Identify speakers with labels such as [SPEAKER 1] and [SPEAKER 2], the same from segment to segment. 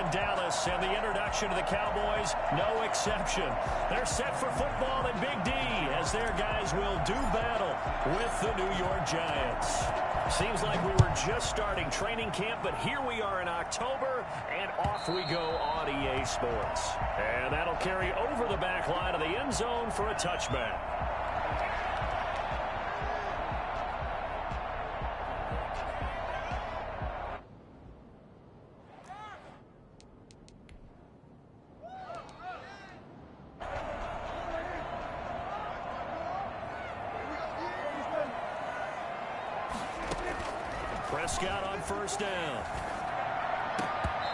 [SPEAKER 1] in Dallas, and the introduction to the Cowboys, no exception. They're set for football in Big D as their guys will do battle with the New York Giants. Seems like we were just starting training camp, but here we are in October, and off we go on EA Sports. And that'll carry over the back line of the end zone for a touchback. Prescott on first down.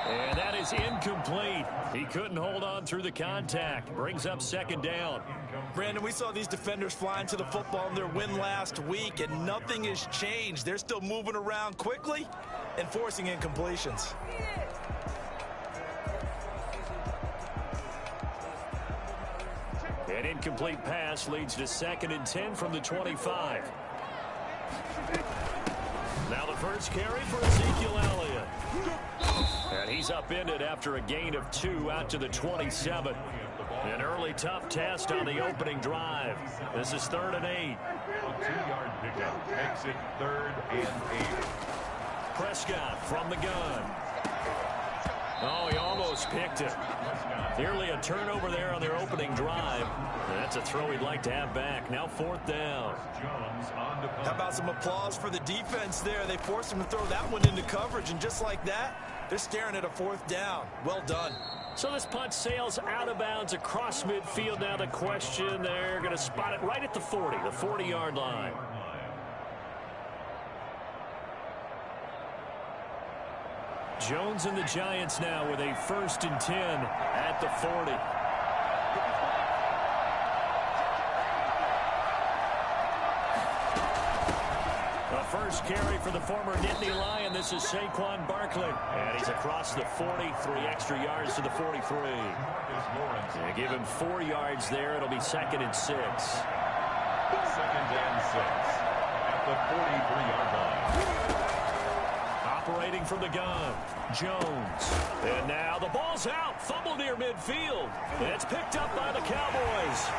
[SPEAKER 1] And that is incomplete. He couldn't hold on through the contact. Brings up second down.
[SPEAKER 2] Brandon, we saw these defenders flying to the football in their win last week, and nothing has changed. They're still moving around quickly and forcing incompletions.
[SPEAKER 1] An incomplete pass leads to 2nd and 10 from the 25. Now the first carry for Ezekiel Elliott. And he's upended after a gain of 2 out to the 27. An early tough test on the opening drive. This is 3rd and 8.
[SPEAKER 3] A 2-yard pickup makes it 3rd and 8.
[SPEAKER 1] Prescott from the gun. Oh, he almost picked it. Nearly a turnover there on their opening drive. That's a throw he'd like to have back. Now 4th down.
[SPEAKER 2] How about some applause for the defense there? They forced him to throw that one into coverage, and just like that, they're staring at a 4th down. Well done.
[SPEAKER 1] So this punt sails out of bounds across midfield. Now the question, they're going to spot it right at the 40-yard line. Jones and the Giants now with a 1st and 10 at the 40. The first carry for the former Nittany Lion. This is Saquon Barkley. And he's across the 40, 3 extra yards to the 43. And give him 4 yards there. It'll be 2nd and 6.
[SPEAKER 3] 2nd and 6 at the 43-yard line.
[SPEAKER 1] Operating from the gun, Jones. And now the ball's out. Fumble near midfield. It's picked up by the Cowboys.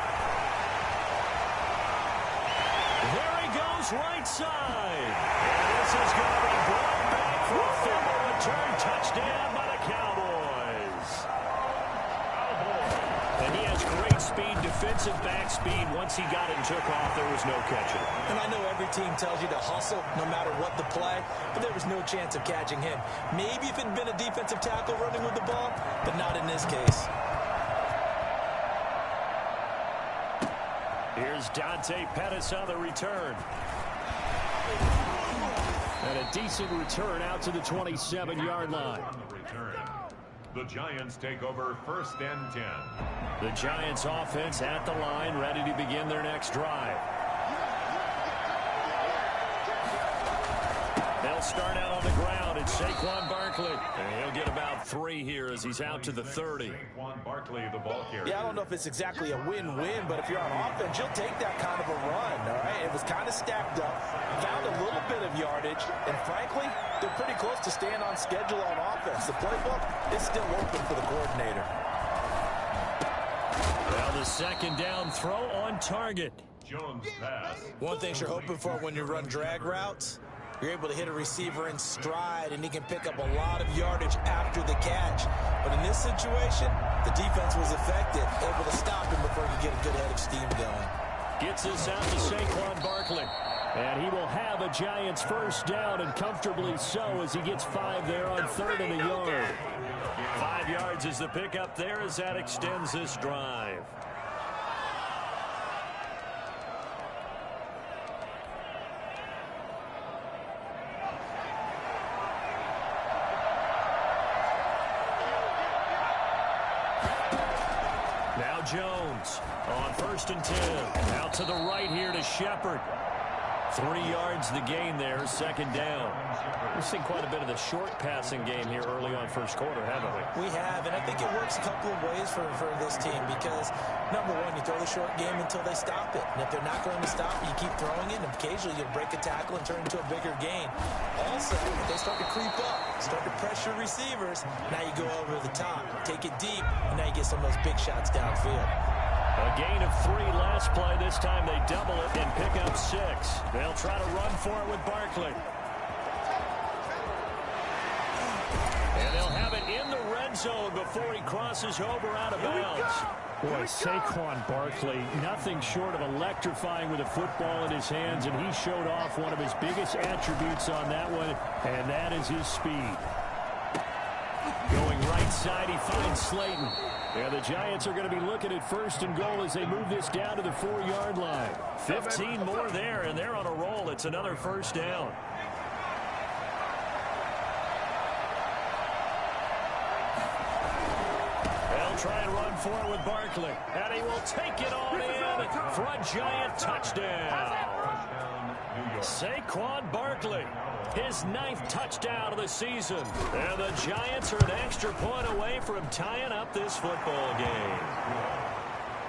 [SPEAKER 1] There he goes right side. And this is going to be brought back for a fumble return touchdown by the Cowboys. And he has great speed, defensive back speed. Once he got it and took off, there was no catching.
[SPEAKER 2] And I know every team tells you to hustle no matter what the play, but there was no chance of catching him. Maybe if it had been a defensive tackle running with the ball, but not in this case.
[SPEAKER 1] Here's Dante Pettis on the return. And a decent return out to the 27-yard line.
[SPEAKER 3] The Giants take over 1st and 10.
[SPEAKER 1] The Giants offense at the line, ready to begin their next drive. They'll start out on the ground. It's Saquon Barkley. And he'll get about 3 here as he's out to the 30.
[SPEAKER 3] Saquon Barkley, the ball carrier.
[SPEAKER 2] Yeah, I don't know if it's exactly a win-win, but if you're on offense, you'll take that kind of a run, all right? It was kind of stacked up, found a little bit of yardage, and frankly, they're pretty close to staying on schedule on offense. The playbook is still open for the coordinator.
[SPEAKER 1] Well, the 2nd down throw on target.
[SPEAKER 3] Jones pass.
[SPEAKER 2] One thing you're hoping for when you run drag routes, you're able to hit a receiver in stride, and he can pick up a lot of yardage after the catch. But in this situation, the defense was effective, able to stop him before he could get a good head of steam going.
[SPEAKER 1] Gets this out to Saquon Barkley. And he will have a Giants 1st down, and comfortably so, as he gets 5 there on 3rd and a yard. 5 yards is the pickup there as that extends this drive. Now Jones on 1st and 10. Out to the right here to Shepard. 3 yards the gain there, second down. We've seen quite a bit of the short passing game here early on first quarter, haven't we?
[SPEAKER 2] We have, and I think it works a couple of ways for this team because, number one, you throw the short game until they stop it. And if they're not going to stop it, you keep throwing it, and occasionally you'll break a tackle and turn it into a bigger gain. Also, if they start to creep up, start to pressure receivers, now you go over the top, take it deep, and now you get some of those big shots downfield.
[SPEAKER 1] A gain of 3 last play. This time they double it and pick up 6. They'll try to run for it with Barkley. And they'll have it in the red zone before he crosses over out of bounds. Boy, Saquon Barkley, nothing short of electrifying with a football in his hands, and he showed off one of his biggest attributes on that one, and that is his speed. Going right side, he finds Slayton. Yeah, the Giants are going to be looking at first and goal as they move this down to the 4-yard line. 15 more there, and they're on a roll. It's another first down. They'll try and run for it with Barkley, and he will take it all in for a Giant touchdown. Saquon Barkley, his 9th touchdown of the season. And the Giants are an extra point away from tying up this football game.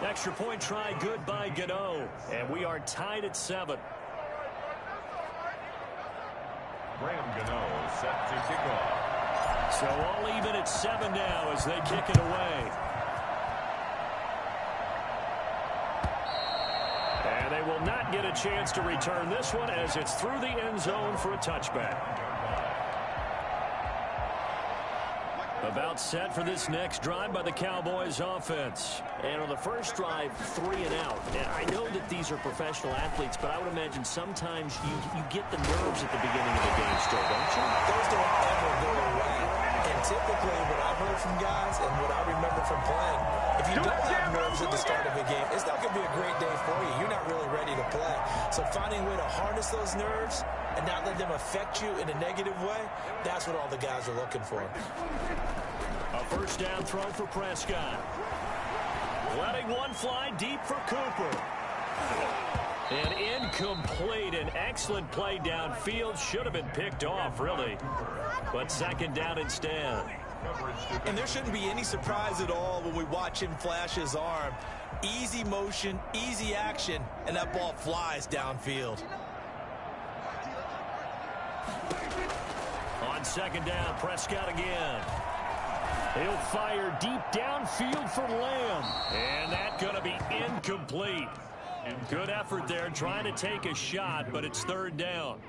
[SPEAKER 1] Extra point try good by Gano. And we are tied at 7.
[SPEAKER 3] Graham Gano set to kick off.
[SPEAKER 1] So all even at 7 now as they kick it away. And they will not get a chance to return this one as it's through the end zone for a touchback. About set for this next drive by the Cowboys offense. And on the first drive, 3 and out. And I know that these are professional athletes, but I would imagine sometimes you get the nerves at the beginning of the game still, don't you?
[SPEAKER 2] Those don't ever go away. And typically what I've heard from guys and what I remember from playing, if you don't have nerves at the start of a game, it's not going to be a great day for you. You're not really ready to play. So finding a way to harness those nerves and not let them affect you in a negative way, that's what all the guys are looking for.
[SPEAKER 1] A first down throw for Prescott. Letting one fly deep for Cooper. And incomplete. An excellent play downfield. Should have been picked off, really. But second down instead.
[SPEAKER 2] And there shouldn't be any surprise at all when we watch him flash his arm. Easy motion, easy action, and that ball flies downfield.
[SPEAKER 1] On second down, Prescott again. He'll fire deep downfield for Lamb. And that's going to be incomplete. Good effort there trying to take a shot, but it's third down.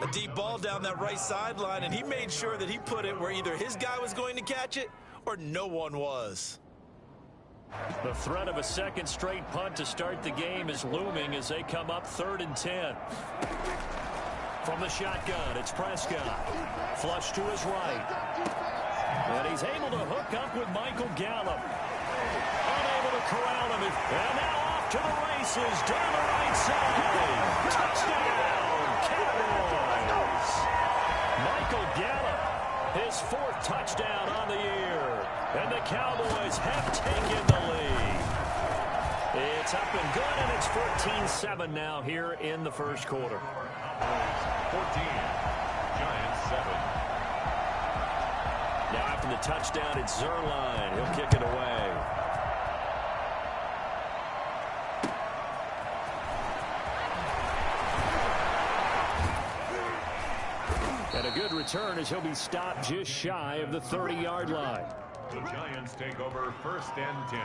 [SPEAKER 2] A deep ball down that right sideline, and he made sure that he put it where either his guy was going to catch it or no one was.
[SPEAKER 1] The threat of a second straight punt to start the game is looming as they come up 3rd and 10. From the shotgun, it's Prescott. Flush to his right. And he's able to hook up with Michael Gallup. Unable to corral him. And now off to the races down the right side. Touchdown, Cowboys. Michael Gallup, his 4th touchdown on the year. And the Cowboys have taken the lead. It's up and good, and it's 14-7 now here in the first quarter.
[SPEAKER 3] 14, Giants 7.
[SPEAKER 1] Now after the touchdown, it's Zerline. He'll kick it away. And a good return as he'll be stopped just shy of the 30-yard line.
[SPEAKER 3] The Giants take over 1st and 10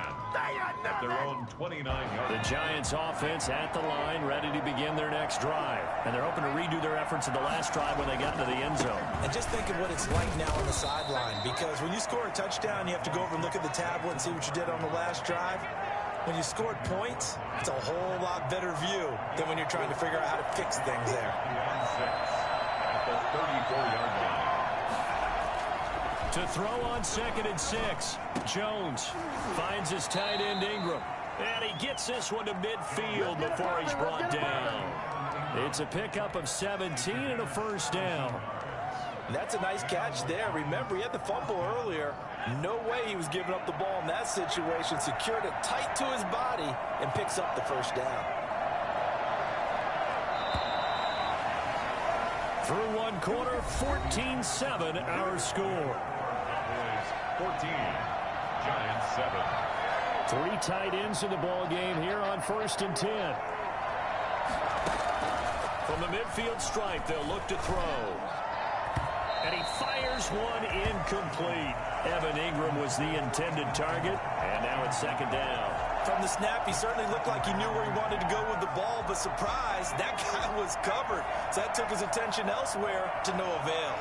[SPEAKER 3] at their own 29-yard.
[SPEAKER 1] The Giants offense at the line, ready to begin their next drive. And they're hoping to redo their efforts in the last drive when they got into the end zone.
[SPEAKER 2] And just think of what it's like now on the sideline, because when you score a touchdown, you have to go over and look at the tablet and see what you did on the last drive. When you scored points, it's a whole lot better view than when you're trying to figure out how to fix things there.
[SPEAKER 3] At the 34-yard line.
[SPEAKER 1] To throw on 2nd and 6, Jones finds his tight end Ingram. And he gets this one to midfield before he's brought down. It's a pickup of 17 and a first down.
[SPEAKER 2] That's a nice catch there. Remember, he had the fumble earlier. No way he was giving up the ball in that situation. Secured it tight to his body and picks up the first down.
[SPEAKER 1] one quarter, 14-7 our score.
[SPEAKER 3] Is 14. Giants 7.
[SPEAKER 1] 3 tight ends in the ball game here on 1st and 10. From the midfield stripe, they'll look to throw. And he fires one incomplete. Evan Ingram was the intended target, and now it's 2nd down.
[SPEAKER 2] From the snap, he certainly looked like he knew where he wanted to go with the ball, but surprise, that guy was covered. So that took his attention elsewhere to no avail.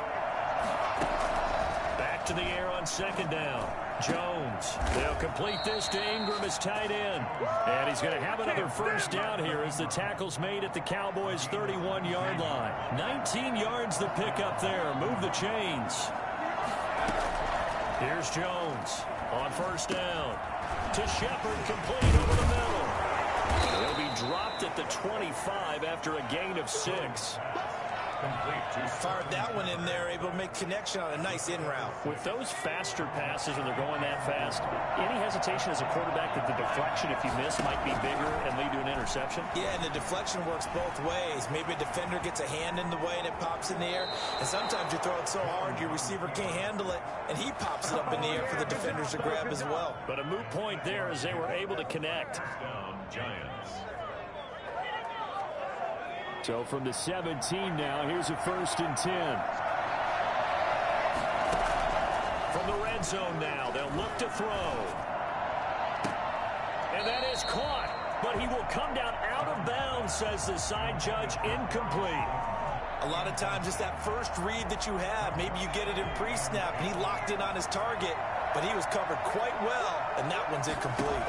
[SPEAKER 1] Back to the air on 2nd down. Jones. They'll complete this to Ingram as tight end. And he's going to have another 1st down here as the tackle's made at the Cowboys' 31-yard line. 19 yards the pick up there. Move the chains. Here's Jones on 1st down. To Shepard, complete over the middle. He'll be dropped at the 25 after a gain of 6.
[SPEAKER 2] Fired that one in there, able to make connection on a nice in route.
[SPEAKER 1] With those faster passes when they're going that fast, any hesitation as a quarterback that the deflection, if you miss, might be bigger and lead to an interception?
[SPEAKER 2] Yeah, and the deflection works both ways. Maybe a defender gets a hand in the way and it pops in the air. And sometimes you throw it so hard your receiver can't handle it, and he pops it up in the air for the defenders to grab as well.
[SPEAKER 1] But a moot point there as they were able to connect.
[SPEAKER 3] Down, Giants.
[SPEAKER 1] So from the 17 now, here's a 1st and 10. From the red zone now, they'll look to throw. And that is caught, but he will come down out of bounds, says the side judge, incomplete.
[SPEAKER 2] A lot of times it's that first read that you have. Maybe you get it in pre-snap, and he locked in on his target, but he was covered quite well, and that one's incomplete.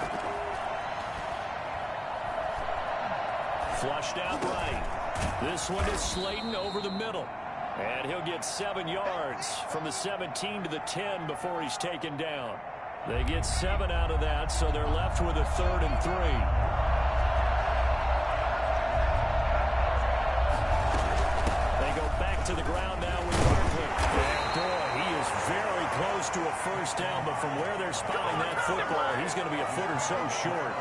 [SPEAKER 1] Flushed out right. This one is Slayton over the middle. And he'll get 7 yards from the 17 to the 10 before he's taken down. They get 7 out of that, so they're left with a 3rd and 3. They go back to the ground now with Barkley. And boy, he is very close to a 1st down, but from where they're spotting that football, he's going to be a foot or so short.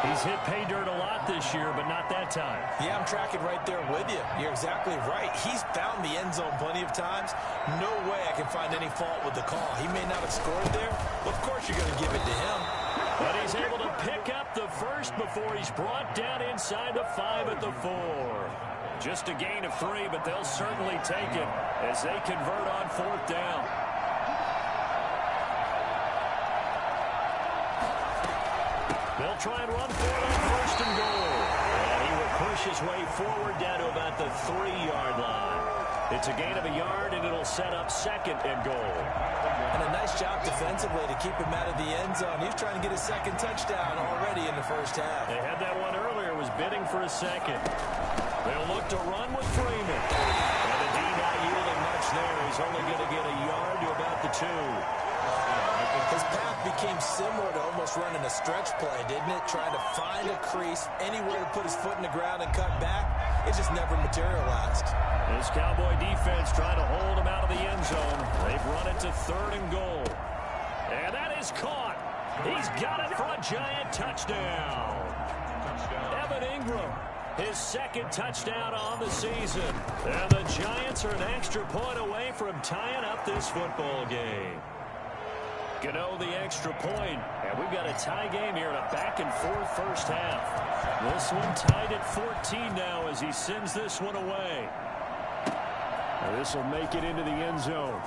[SPEAKER 1] He's hit pay dirt a lot this year, but not that time.
[SPEAKER 2] Yeah, I'm tracking right there with you. You're exactly right. He's found the end zone plenty of times. No way I can find any fault with the call. He may not have scored there, but of course you're going to give it to him.
[SPEAKER 1] But he's able to pick up the 1st before he's brought down inside the 5 at the 4. Just a gain of 3, but they'll certainly take it as they convert on 4th down. They'll try and run for it on 1st and goal. And he will push his way forward down to about the 3-yard line. It's a gain of a yard, and it'll set up 2nd and goal.
[SPEAKER 2] And a nice job defensively to keep him out of the end zone. He was trying to get his 2nd touchdown already in the 1st half.
[SPEAKER 1] They had that one earlier, was bidding for a 2nd. They'll look to run with Freeman. And the D not yielding much there. He's only going to get a yard to about the 2.
[SPEAKER 2] His path became similar to almost running a stretch play, didn't it? Trying to find a crease, anywhere to put his foot in the ground and cut back. It just never materialized.
[SPEAKER 1] This Cowboy defense trying to hold him out of the end zone. They've run it to 3rd and goal. And that is caught. He's got it for a Giant touchdown. Evan Ingram, his 2nd touchdown on the season. And the Giants are an extra point away from tying up this football game. Gano the extra point, and we've got a tie game here in a back-and-forth 1st half. This one tied at 14 now as he sends this one away. This will make it into the end zone.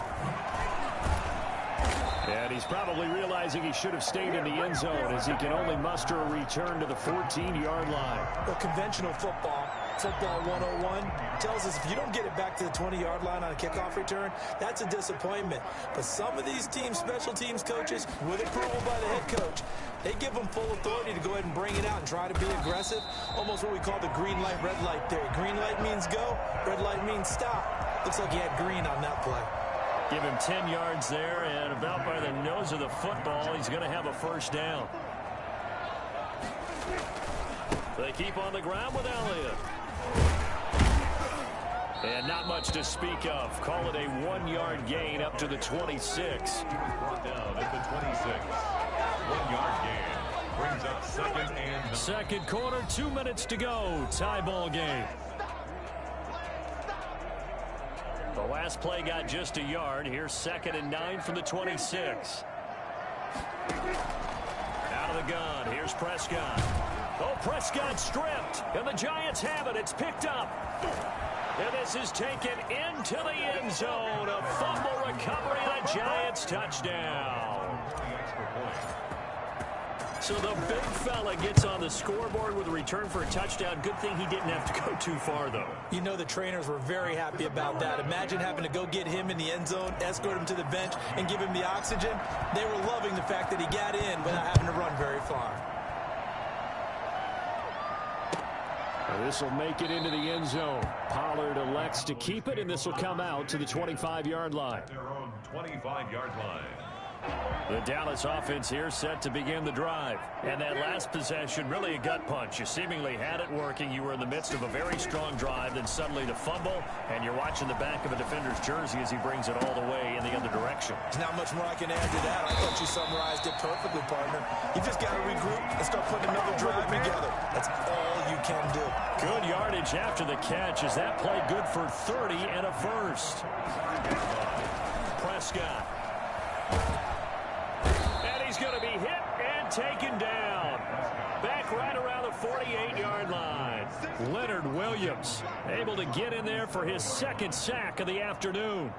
[SPEAKER 1] And he's probably realizing he should have stayed in the end zone as he can only muster a return to the 14-yard line.
[SPEAKER 2] Well, conventional football 101, tells us if you don't get it back to the 20-yard line on a kickoff return, that's a disappointment. But some of these teams, special teams coaches, with approval by the head coach, they give them full authority to go ahead and bring it out and try to be aggressive. Almost what we call the green light, red light theory. Green light means go, red light means stop. Looks like he had green on that play.
[SPEAKER 1] Give him 10 yards there, and about by the nose of the football, he's going to have a 1st down. They keep on the ground with Elliott. And not much to speak of. Call it a 1-yard gain up to the 26.
[SPEAKER 3] Brought down at the 26. 1-yard gain. Brings up 2nd and 9.
[SPEAKER 1] Second quarter, 2 minutes to go. Tie ball game. The last play got just a yard. Here's 2nd and 9 from the 26. Out of the gun. Here's Prescott. Oh, Prescott stripped. And the Giants have it. It's picked up. And this is taken into the end zone. A fumble recovery and a Giants touchdown. So the big fella gets on the scoreboard with a return for a touchdown. Good thing he didn't have to go too far, though.
[SPEAKER 2] You know the trainers were very happy about that. Imagine having to go get him in the end zone, escort him to the bench, and give him the oxygen. They were loving the fact that he got in without having to run very far.
[SPEAKER 1] This will make it into the end zone. Pollard elects to keep it, and this will come out to the 25-yard line.
[SPEAKER 3] Their own 25-yard line.
[SPEAKER 1] The Dallas offense here set to begin the drive. And that last possession, really a gut punch. You seemingly had it working. You were in the midst of a very strong drive, then suddenly the fumble, and you're watching the back of a defender's jersey as he brings it all the way in the other direction.
[SPEAKER 2] There's not much more I can add to that. I thought you summarized it perfectly, partner. You just got to regroup and start putting another drive together. That's all you can do.
[SPEAKER 1] Good yardage after the catch. Is that play good for 30 and a first? Prescott. He's going to be hit and taken down. Back right around the 48-yard line. Leonard Williams able to get in there for his 2nd sack of the afternoon.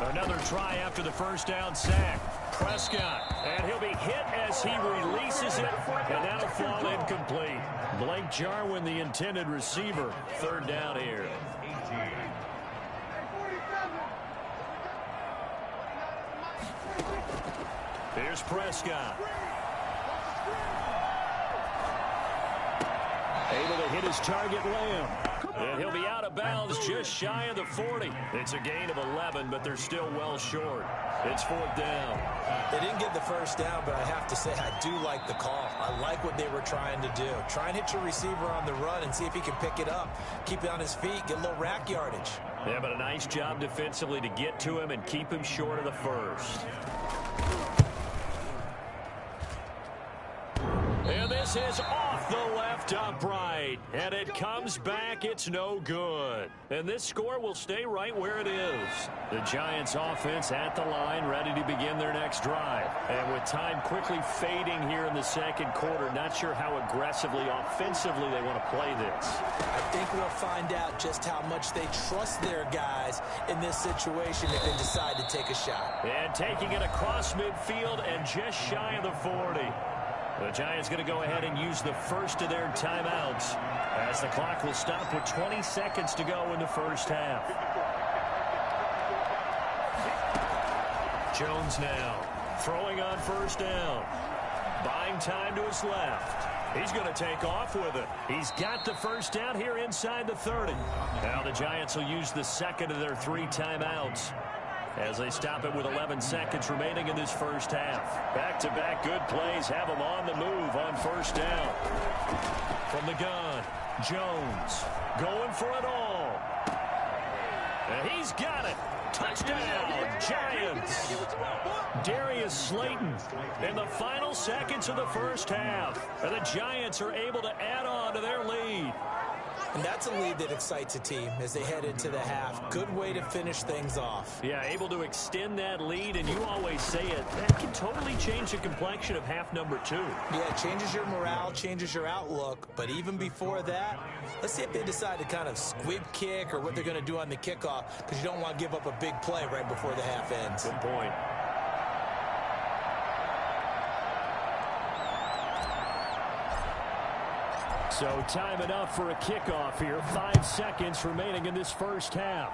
[SPEAKER 1] Another try after the first down sack. Prescott, and he'll be hit as he releases it, and that'll fall incomplete. Blake Jarwin, the intended receiver. 3rd down here. Here's Prescott. Able to hit his target, Lamb. And he'll be out of bounds just shy of the 40. It's a gain of 11, but they're still well short. It's 4th down.
[SPEAKER 2] They didn't get the first down, but I have to say I do like the call. I like what they were trying to do. Try and hit your receiver on the run and see if he can pick it up. Keep it on his feet, get a little rack yardage.
[SPEAKER 1] Yeah, but a nice job defensively to get to him and keep him short of the first. And this is off the left upright. And it comes back. It's no good. And this score will stay right where it is. The Giants offense at the line, ready to begin their next drive. And with time quickly fading here in the 2nd quarter, not sure how aggressively, offensively they want to play this.
[SPEAKER 2] I think we'll find out just how much they trust their guys in this situation if they decide to take a shot.
[SPEAKER 1] And taking it across midfield and just shy of the 40. The Giants going to go ahead and use the first of their timeouts as the clock will stop with 20 seconds to go in the first half. Jones now throwing on 1st down. Buying time to his left. He's going to take off with it. He's got the first down here inside the 30. Now the Giants will use the 2nd of their 3 timeouts as they stop it with 11 seconds remaining in this first half. Back-to-back good plays have them on the move on 1st down. From the gun, Jones going for it all. And he's got it. Touchdown, Giants. Darius Slayton in the final seconds of the first half. And the Giants are able to add on to their lead.
[SPEAKER 2] And that's a lead that excites a team as they head into the half. Good way to finish things off.
[SPEAKER 1] Yeah, able to extend that lead, and you always say it, that can totally change the complexion of half number 2.
[SPEAKER 2] Yeah, it changes your morale, changes your outlook. But even before that, let's see if they decide to kind of squib kick or what they're going to do on the kickoff, because you don't want to give up a big play right before the half ends.
[SPEAKER 1] Good point. So time enough for a kickoff here. 5 seconds remaining in this first half.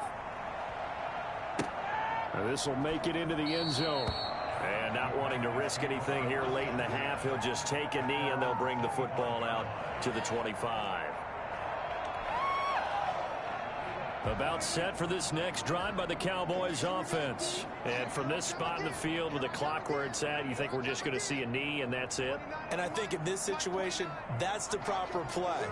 [SPEAKER 1] This will make it into the end zone. And not wanting to risk anything here late in the half, he'll just take a knee and they'll bring the football out to the 25. About set for this next drive by the Cowboys offense. And from this spot in the field with the clock where it's at, you think we're just going to see a knee and that's it?
[SPEAKER 2] And I think in this situation, that's the proper play.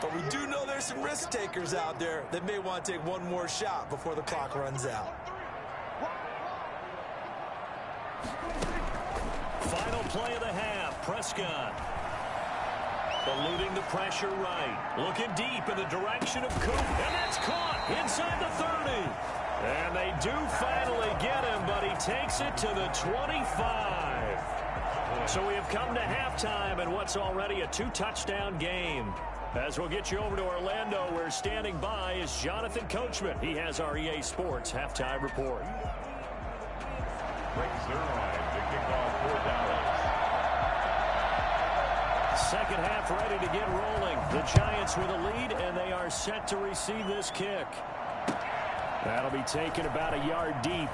[SPEAKER 2] But we do know there's some risk takers out there that may want to take one more shot before the clock runs out.
[SPEAKER 1] Final play of the half, Prescott. Eluding the pressure right. Looking deep in the direction of Coop. And that's caught inside the 30. And they do finally get him, but he takes it to the 25. So we have come to halftime in what's already a 2-touchdown game. As we'll get you over to Orlando, where standing by is Jonathan Coachman. He has our EA Sports halftime report.
[SPEAKER 3] Brings their line to kick off for Dallas.
[SPEAKER 1] Second half ready to get rolling. The Giants with a lead, and they are set to receive this kick. That'll be taken about a yard deep.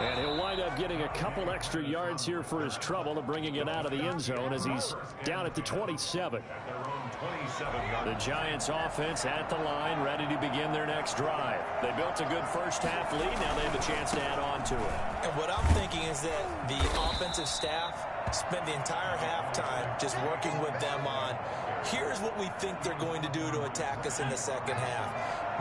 [SPEAKER 1] And he'll wind up getting a couple extra yards here for his trouble of bringing it out of the end zone as he's down at the 27. The Giants offense at the line, ready to begin their next drive. They built a good first half lead. Now they have a chance to add on to it.
[SPEAKER 2] And what I'm thinking is that the offensive staff spent the entire halftime just working with them on, here's what we think they're going to do to attack us in the second half.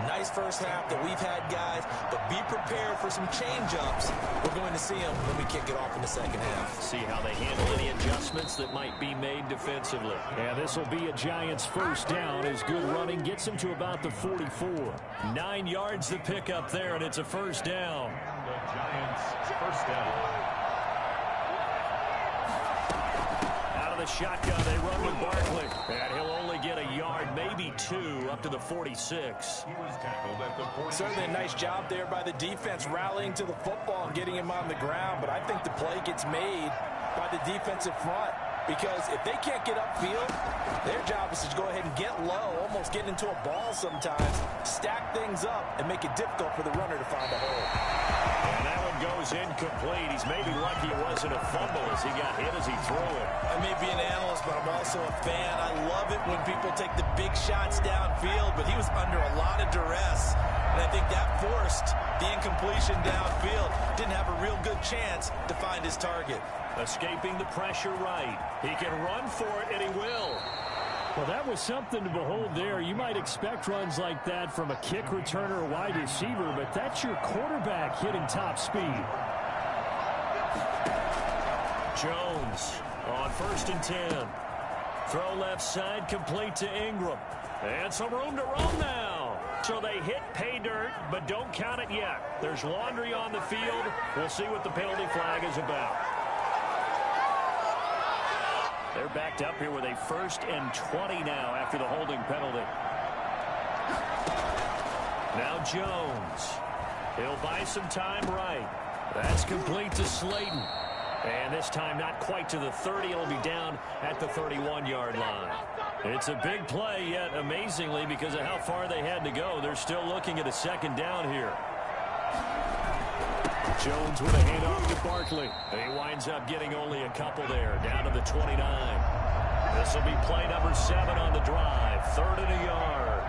[SPEAKER 2] Nice first half that we've had, guys, but be prepared for some change-ups. We're going to see them when we kick it off in the second half.
[SPEAKER 1] See how they handle any adjustments that might be made defensively. Yeah, this will be a Giants first down as good running gets them to about the 44. 9 yards to pick up there, and it's a first down.
[SPEAKER 3] The Giants first down.
[SPEAKER 1] Shotgun, they run with Barkley, and he'll only get a yard, maybe 2, up to the 46.
[SPEAKER 3] He was tackled at the 46.
[SPEAKER 2] Certainly a nice job there by the defense rallying to the football and getting him on the ground, but I think the play gets made by the defensive front, because if they can't get upfield, their job is to go ahead and get low, almost get into a ball sometimes, stack things up, and make it difficult for the runner to find a hole.
[SPEAKER 1] And that one goes incomplete. He's maybe lucky it wasn't a fumble as he got hit as he threw it.
[SPEAKER 2] I may be an analyst, but I'm also a fan. I love it when people take the big shots downfield, but he was under a lot of duress, and I think that forced the incompletion downfield. Didn't have a real good chance to find his target.
[SPEAKER 1] Escaping the pressure right. He can run for it, and he will. Well, that was something to behold there. You might expect runs like that from a kick returner or wide receiver, but that's your quarterback hitting top speed. Jones on 1st and 10. Throw left side, complete to Ingram. And some room to roam now. So they hit pay dirt, but don't count it yet. There's laundry on the field. We'll see what the penalty flag is about. They're backed up here with a 1st and 20 now after the holding penalty. Now Jones. He'll buy some time right. That's complete to Slayton. And this time not quite to the 30. It'll be down at the 31-yard line. It's a big play, yet amazingly, because of how far they had to go, they're still looking at a second down here. Jones with a handoff to Barkley. He winds up getting only a couple there, down to the 29. This will be play number 7 on the drive. 3rd and a yard.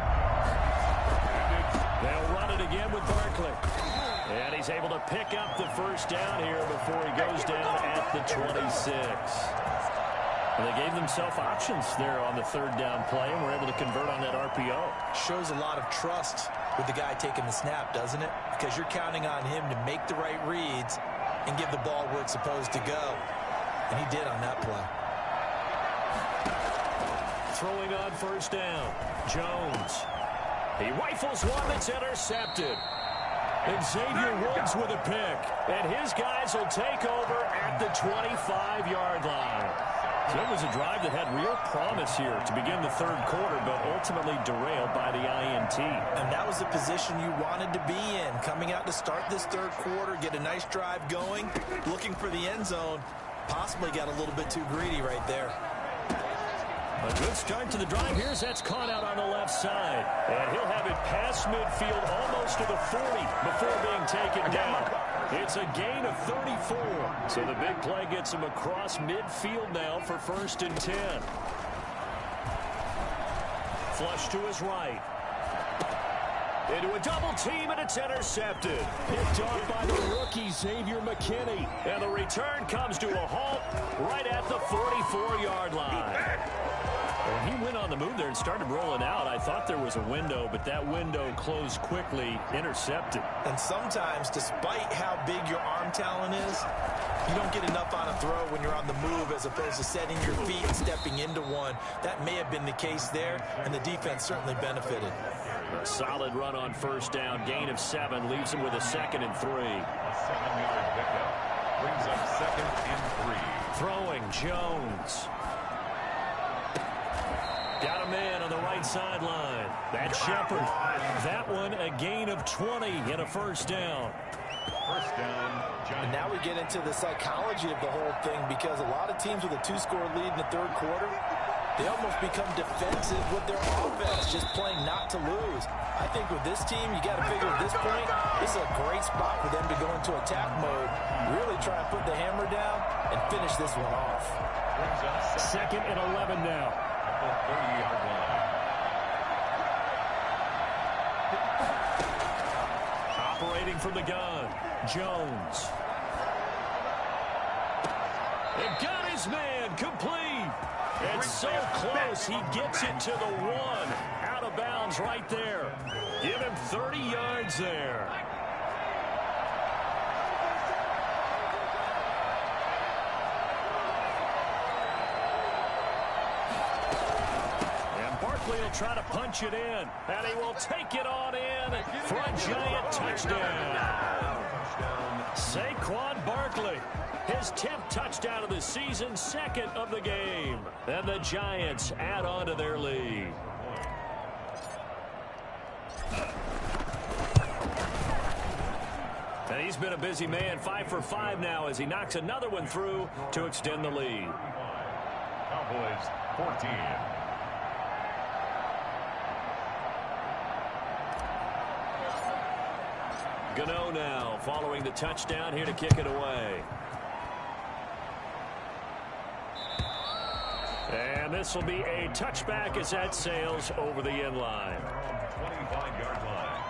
[SPEAKER 1] They'll run it again with Barkley. And he's able to pick up the first down here before he goes down at the 26. And they gave themselves options there on the 3rd down play and were able to convert on that RPO.
[SPEAKER 2] Shows a lot of trust with the guy taking the snap, doesn't it? Because you're counting on him to make the right reads and give the ball where it's supposed to go. And he did on that play.
[SPEAKER 1] Throwing on 1st down. Jones. He rifles one that's intercepted. And Xavier Woods with a pick. And his guys will take over at the 25-yard line. So it was a drive that had real promise here to begin the 3rd quarter, but ultimately derailed by the INT.
[SPEAKER 2] And that was the position you wanted to be in. Coming out to start this 3rd quarter, get a nice drive going, looking for the end zone. Possibly got a little bit too greedy right there.
[SPEAKER 1] A good start to the drive. Here's that's caught out on the left side. And he'll have it past midfield almost to the 40 before being taken down. It's a gain of 34. So the big play gets him across midfield now for 1st and 10. Flush to his right. Into a double team, and it's intercepted. Picked off by the rookie, Xavier McKinney. And the return comes to a halt right at the 44-yard line. Well, he went on the move there and started rolling out. I thought there was a window, but that window closed quickly, intercepted.
[SPEAKER 2] And sometimes, despite how big your arm talent is, You don't get enough on a throw when you're on the move as opposed to setting your feet and stepping into one. That may have been the case there, and the defense certainly benefited.
[SPEAKER 1] A solid run on first down. Gain of 7 leaves him with a 2nd and 3.
[SPEAKER 3] A 7-yard pickup brings up 2nd and 3.
[SPEAKER 1] Throwing Jones. Got a man on the right sideline. That's Shepard. That one a gain of 20 and a first down.
[SPEAKER 3] First down,
[SPEAKER 2] And now we get into the psychology of the whole thing, because a lot of teams with a 2-score lead in the third quarter, they almost become defensive with their offense, just playing not to lose. I think with this team, you got to figure at this point, this is a great spot for them to go into attack mode, really try and put the hammer down and finish this one off.
[SPEAKER 1] 2nd and 11 now.
[SPEAKER 3] at the 30-yard line.
[SPEAKER 1] Operating from the gun, Jones. And got his man complete. It's so close, he gets it to the 1. Out of bounds right there. Give him 30 yards there. And Barkley will try to punch it in. And he will take it on in for a giant touchdown. Saquon Barkley. His 10th touchdown of the season, 2nd of the game. And the Giants add on to their lead. And he's been a busy man, 5 for 5 now as he knocks another one through to extend the lead.
[SPEAKER 3] Cowboys 14.
[SPEAKER 1] Gano now following the touchdown, here to kick it away. And this will be a touchback as that sails over the end line.
[SPEAKER 3] 25-yard line.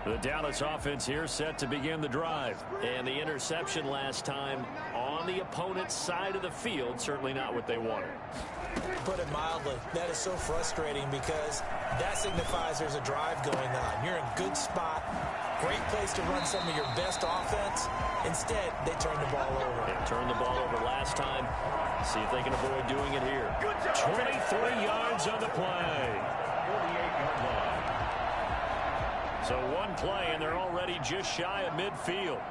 [SPEAKER 1] The Dallas offense here set to begin the drive. And the interception last time on the opponent's side of the field, certainly not what they wanted.
[SPEAKER 2] Put it mildly, that is so frustrating because that signifies there's a drive going on. You're in a good spot, great place to run some of your best offense. Instead, they turn the ball over.
[SPEAKER 1] They turned the ball over last time. See if they can avoid doing it here. 23 yards on the play.
[SPEAKER 3] 48-yard line.
[SPEAKER 1] So one play, and they're already just shy of midfield.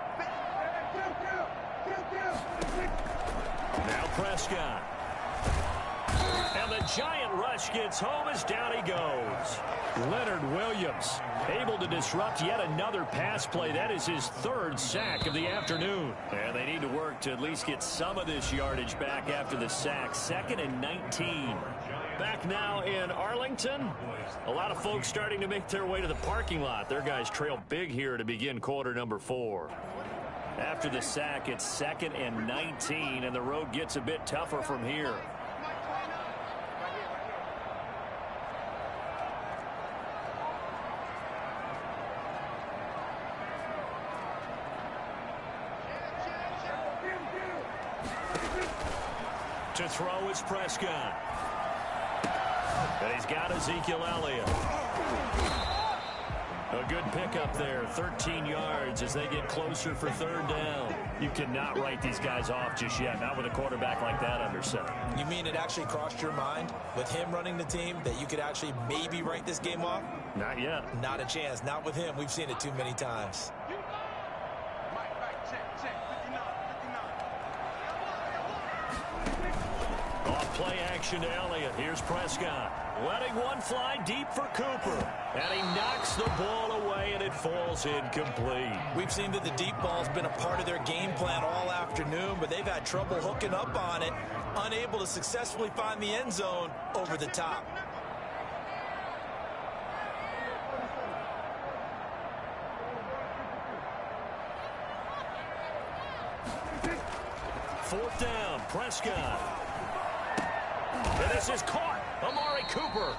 [SPEAKER 1] Now Prescott. And the giant rush gets home as down he goes. Leonard Williams able to disrupt yet another pass play. That is his 3rd sack of the afternoon. And they need to work to at least get some of this yardage back after the sack. 2nd and 19. Back now in Arlington. A lot of folks starting to make their way to the parking lot. Their guys trail big here to begin quarter number 4. After the sack, it's 2nd and 19, and the road gets a bit tougher from here. To throw is Prescott. And he's got Ezekiel Elliott. A good pickup there, 13 yards as they get closer for 3rd down. You cannot write these guys off just yet, not with a quarterback like that under center.
[SPEAKER 2] You mean it actually crossed your mind with him running the team that you could actually maybe write this game off?
[SPEAKER 1] Not yet.
[SPEAKER 2] Not a chance. Not with him. We've seen it too many times.
[SPEAKER 1] Off play action to Elliott. Here's Prescott. Letting one fly deep for Cooper. And he knocks the ball away, and it falls incomplete.
[SPEAKER 2] We've seen that the deep ball's been a part of their game plan all afternoon, but they've had trouble hooking up on it, unable to successfully find the end zone over the top.
[SPEAKER 1] Fourth down, Prescott. And this is caught. Amari Cooper.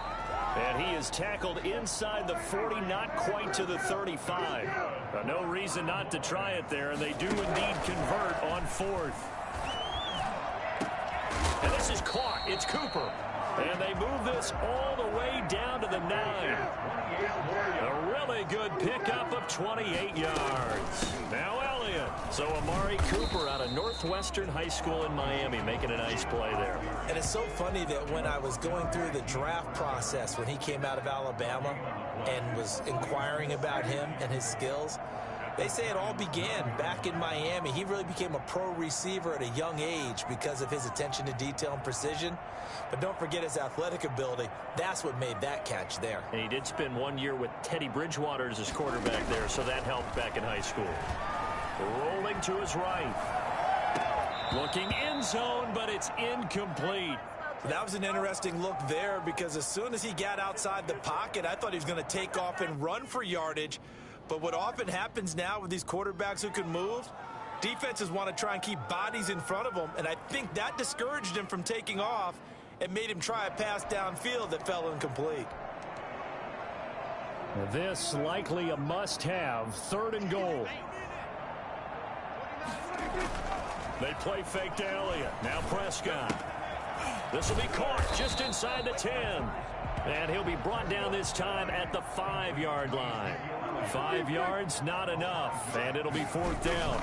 [SPEAKER 1] And he is tackled inside the 40, not quite to the 35. No reason not to try it there, and they do indeed convert on 4th. And this This is caught. It's Cooper. And they move this all the way down to the 9. A really good pickup of 28 yards. Now Elliott. So Amari Cooper out of Northwestern High School in Miami making a nice play there.
[SPEAKER 2] And it's so funny that when I was going through the draft process when he came out of Alabama and was inquiring about him and his skills, they say it all began back in Miami. He really became a pro receiver at a young age because of his attention to detail and precision. But don't forget his athletic ability. That's what made that catch there.
[SPEAKER 1] And he did spend 1 year with Teddy Bridgewater as his quarterback there, so that helped back in high school. Rolling to his right. Looking end zone, but it's incomplete.
[SPEAKER 2] That was an interesting look there because as soon as he got outside the pocket, I thought he was going to take off and run for yardage. But what often happens now with these quarterbacks who can move, defenses want to try and keep bodies in front of them, and I think that discouraged him from taking off and made him try a pass downfield that fell incomplete.
[SPEAKER 1] This likely a must-have, 3rd and goal. They play fake to Elliott. Now Prescott. This will be caught just inside the 10. And he'll be brought down this time at the 5-yard line. 5 yards, not enough. And it'll be 4th down.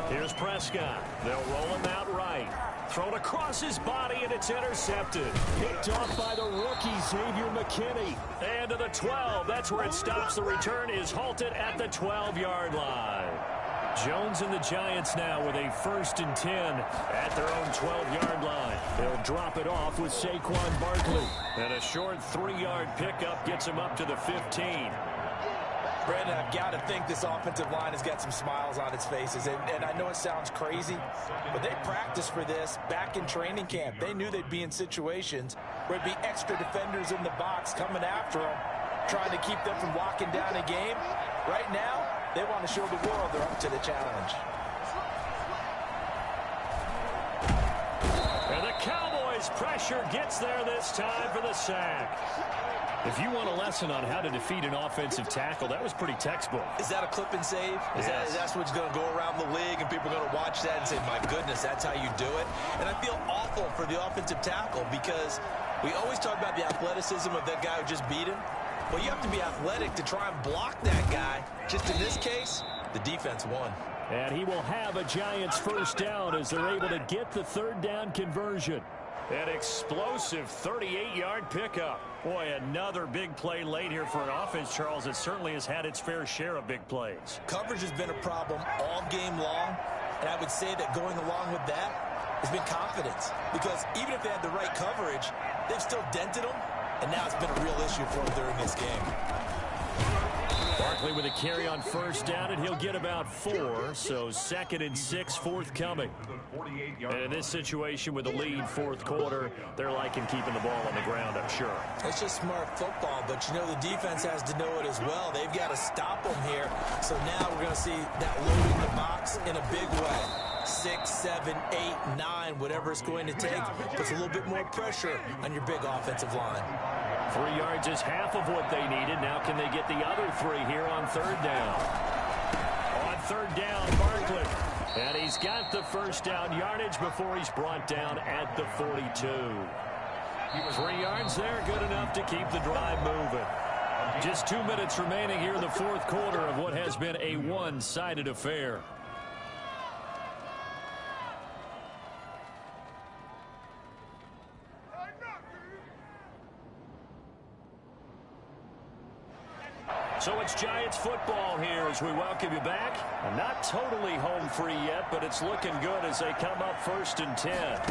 [SPEAKER 1] Here's Prescott. They'll roll him out right. Thrown across his body, and it's intercepted. Picked off by the rookie, Xavier McKinney. And to the 12. That's where it stops. The return is halted at the 12-yard line. Jones and the Giants now with a 1st and 10 at their own 12-yard line. They'll drop it off with Saquon Barkley. And a short 3-yard pickup gets him up to the 15.
[SPEAKER 2] Brandon, I've got to think this offensive line has got some smiles on its faces. And I know it sounds crazy, but they practiced for this back in training camp. They knew they'd be in situations where there'd be extra defenders in the box coming after them, trying to keep them from locking down a game. Right now, they want to show the world they're up to the challenge.
[SPEAKER 1] And the Cowboys' pressure gets there this time for the sack. If you want a lesson on how to defeat an offensive tackle, that was pretty textbook.
[SPEAKER 2] Is that a clip and save?
[SPEAKER 1] Yes.
[SPEAKER 2] That's what's going to go around the league, and people are going to watch that and say, my goodness, that's how you do it? And I feel awful for the offensive tackle because we always talk about the athleticism of that guy who just beat him. Well, you have to be athletic to try and block that guy. Just in this case, the defense won.
[SPEAKER 1] And he will have a Giants 1st down as they're able to get the 3rd down conversion. An explosive 38-yard pickup. Boy, another big play late here for an offense, Charles, that certainly has had its fair share of big plays.
[SPEAKER 2] Coverage has been a problem all game long, and I would say that going along with that has been confidence. Because even if they had the right coverage, they've still dented them, and now it's been a real issue for them during this game.
[SPEAKER 1] Barkley with a carry on 1st down, and he'll get about 4. So 2nd and 6 forthcoming. And in this situation with the lead 4th quarter, they're liking keeping the ball on the ground, I'm sure.
[SPEAKER 2] It's just smart football, but you know the defense has to know it as well. They've got to stop them here. So now we're going to see that loading the box in a big way. 6, 7, 8, 9, whatever it's going to take, puts a little bit more pressure on your big offensive line.
[SPEAKER 1] 3 yards is half of what they needed. Now can they get the other 3 here on 3rd down? On 3rd down, Barkley. And he's got the 1st down yardage before he's brought down at the 42. 3 yards there, good enough to keep the drive moving. Just 2 minutes remaining here in the 4th quarter of what has been a one-sided affair. So it's Giants football here as we welcome you back. Not totally home free yet, but it's looking good as they come up 1st and 10.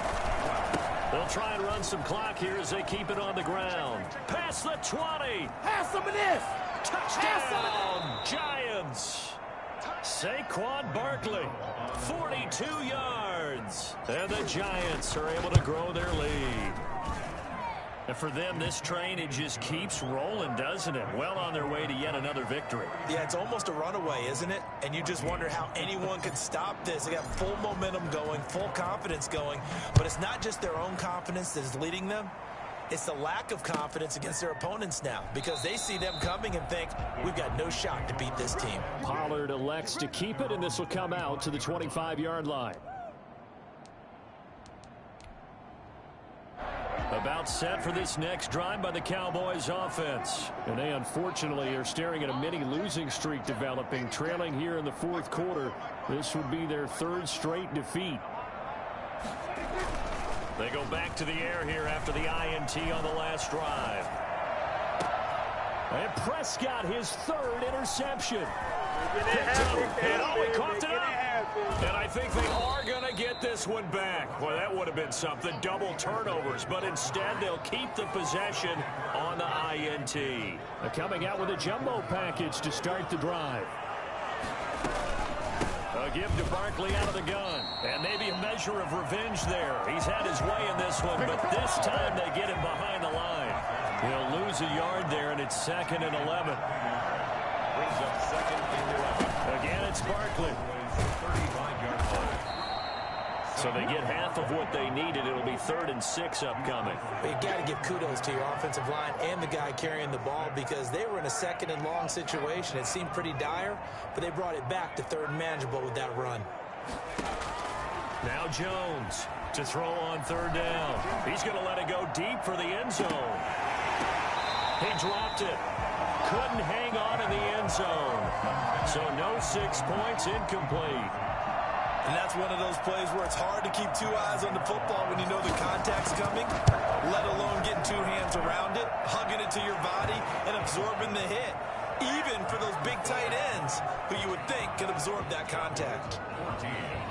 [SPEAKER 1] They'll try and run some clock here as they keep it on the ground. Past the 20.
[SPEAKER 4] Have some of this.
[SPEAKER 1] Touchdown, Giants. Saquon Barkley, 42 yards. And the Giants are able to grow their lead. And for them, this train, it just keeps rolling, doesn't it? Well on their way to yet another victory.
[SPEAKER 2] Yeah, it's almost a runaway, isn't it? And you just wonder how anyone could stop this. They got full momentum going, full confidence going. But it's not just their own confidence that is leading them. It's the lack of confidence against their opponents now because they see them coming and think, we've got no shot to beat this team.
[SPEAKER 1] Pollard elects to keep it, and this will come out to the 25-yard line. About set for this next drive by the Cowboys offense. And they unfortunately are staring at a mini losing streak developing, trailing here in the fourth quarter. This would be their third straight defeat. They go back to the air here after the INT on the last drive. And Prescott, his third interception. And he coughed it up. And I think they are going to get this one back. Well, that would have been something. Double turnovers. But instead, they'll keep the possession on the INT. They're coming out with a jumbo package to start the drive. A give to Barkley out of the gun. And maybe a measure of revenge there. He's had his way in this one, but this time they get him behind the line. He'll lose a yard there, and it's 2nd and 11.
[SPEAKER 3] Brings up 2nd and 11.
[SPEAKER 1] Again, it's Barkley.
[SPEAKER 3] 35-yard line.
[SPEAKER 1] So they get half of what they needed. It'll be 3rd and 6 upcoming.
[SPEAKER 2] You got to give kudos to your offensive line and the guy carrying the ball because they were in a 2nd and long situation. It seemed pretty dire, but they brought it back to 3rd and manageable with that run.
[SPEAKER 1] Now Jones to throw on 3rd down. He's going to let it go deep for the end zone. He dropped it. Couldn't hang on in the end zone. So no 6 points, incomplete.
[SPEAKER 2] And that's one of those plays where it's hard to keep 2 eyes on the football when you know the contact's coming, let alone getting 2 hands around it, hugging it to your body, and absorbing the hit. Even for those big tight ends who you would think could absorb that contact.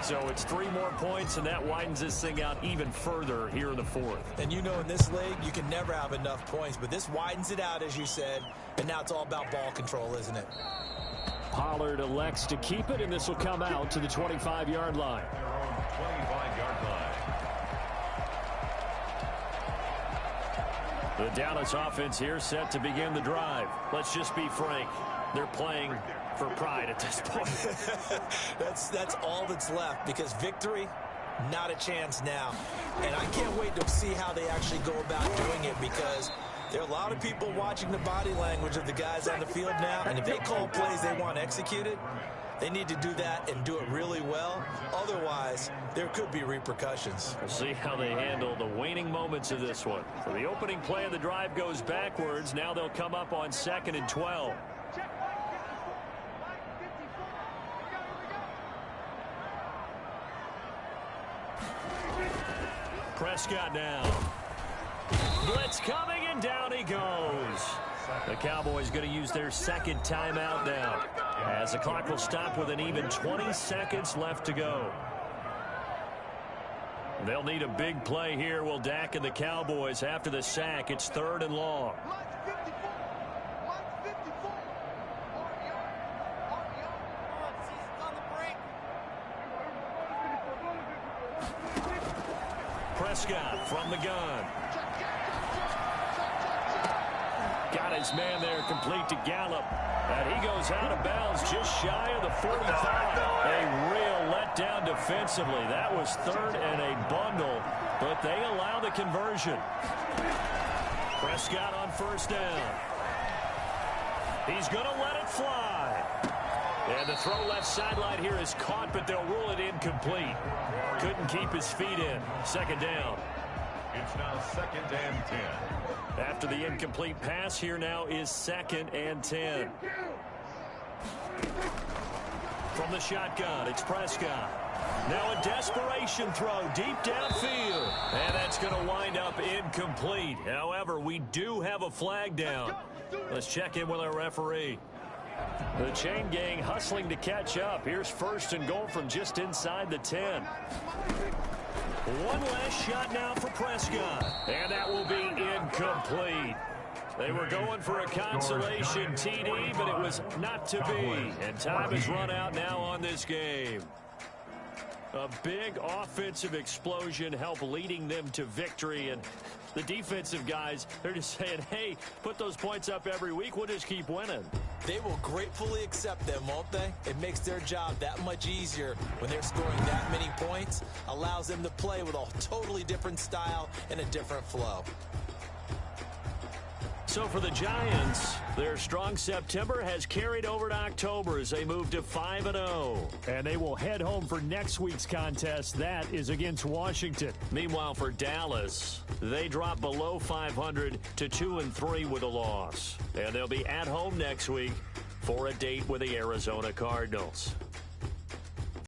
[SPEAKER 1] So it's 3 more points, and that widens this thing out even further here in the 4th.
[SPEAKER 2] And you know in this league, you can never have enough points, but this widens it out, as you said, and now it's all about ball control, isn't it?
[SPEAKER 1] Pollard elects to keep it, and this will come out to the 25-yard line.
[SPEAKER 3] 25-yard line.
[SPEAKER 1] The Dallas offense here set to begin the drive. Let's just be frank. They're playing for pride at this point.
[SPEAKER 2] That's all that's left because victory, not a chance now. And I can't wait to see how they actually go about doing it because there are a lot of people watching the body language of the guys on the field now. And if they call plays they want executed, they need to do that and do it really well. Otherwise, there could be repercussions.
[SPEAKER 1] We'll see how they handle the waning moments of this one. So the opening play of the drive goes backwards. Now they'll come up on 2nd and 12. Prescott down. Blitz coming, and down he goes. The Cowboys going to use their 2nd timeout now, as the clock will stop with an even 20 seconds left to go. They'll need a big play here. Will Dak and the Cowboys after the sack. It's 3rd and long. Prescott from the gun. Got his man there complete to Gallup. And he goes out of bounds just shy of the 45. A real letdown defensively. That was 3rd and a bundle, but they allow the conversion. Prescott on 1st down. He's going to let it fly. And the throw left sideline here is caught, but they'll rule it incomplete. Couldn't keep his feet in. 2nd down.
[SPEAKER 3] It's now 2nd and 10.
[SPEAKER 1] After the incomplete pass, here now is 2nd and 10. From the shotgun, it's Prescott. Now a desperation throw deep downfield. And that's going to wind up incomplete. However, we do have a flag down. Let's check in with our referee. The chain gang hustling to catch up. Here's 1st and goal from just inside the 10. One last shot now for Prescott. And that will be incomplete. They were going for a consolation TD, but it was not to be. And time has run out now on this game. A big offensive explosion helped leading them to victory. And the defensive guys, they're just saying, hey, put those points up every week. We'll just keep winning.
[SPEAKER 2] They will gratefully accept them, won't they? It makes their job that much easier when they're scoring that many points. Allows them to play with a totally different style and a different flow.
[SPEAKER 1] So for the Giants, Their strong September has carried over to October as they move to 5-0.
[SPEAKER 4] And they will head home for next week's contest. That is against Washington.
[SPEAKER 1] Meanwhile, for Dallas, they drop below 500 to 2-3 with a loss. And they'll be at home next week for a date with the Arizona Cardinals.